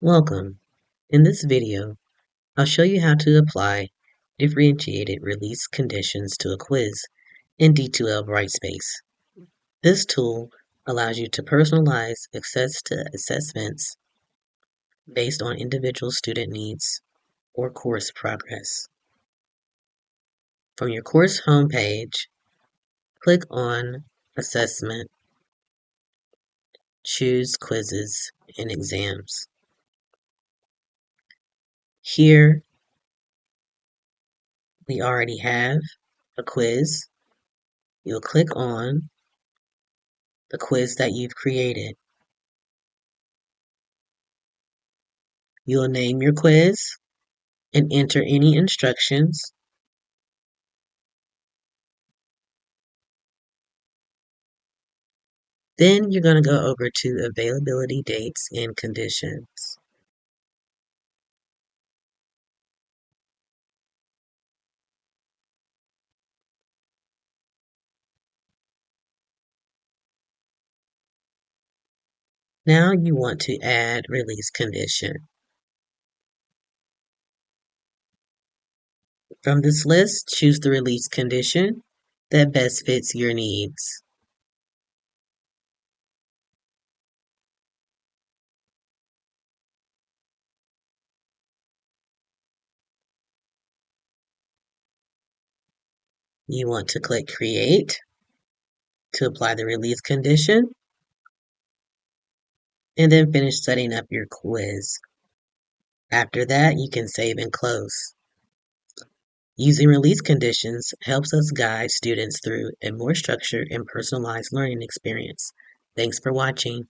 Welcome. In this video, I'll show you how to apply differentiated release conditions to a quiz in D2L Brightspace. This tool allows you to personalize access to assessments based on individual student needs or course progress. From your course homepage, click on Assessment, choose Quizzes and Exams. Here, we already have a quiz. You'll click on the quiz that you've created. You'll name your quiz and enter any instructions. Then you're going to go over to availability dates and conditions. Now you want to add release condition. From this list, choose the release condition that best fits your needs. You want to click Create to apply the release condition, and then finish setting up your quiz. After that, you can save and close. Using release conditions helps us guide students through a more structured and personalized learning experience. Thanks for watching.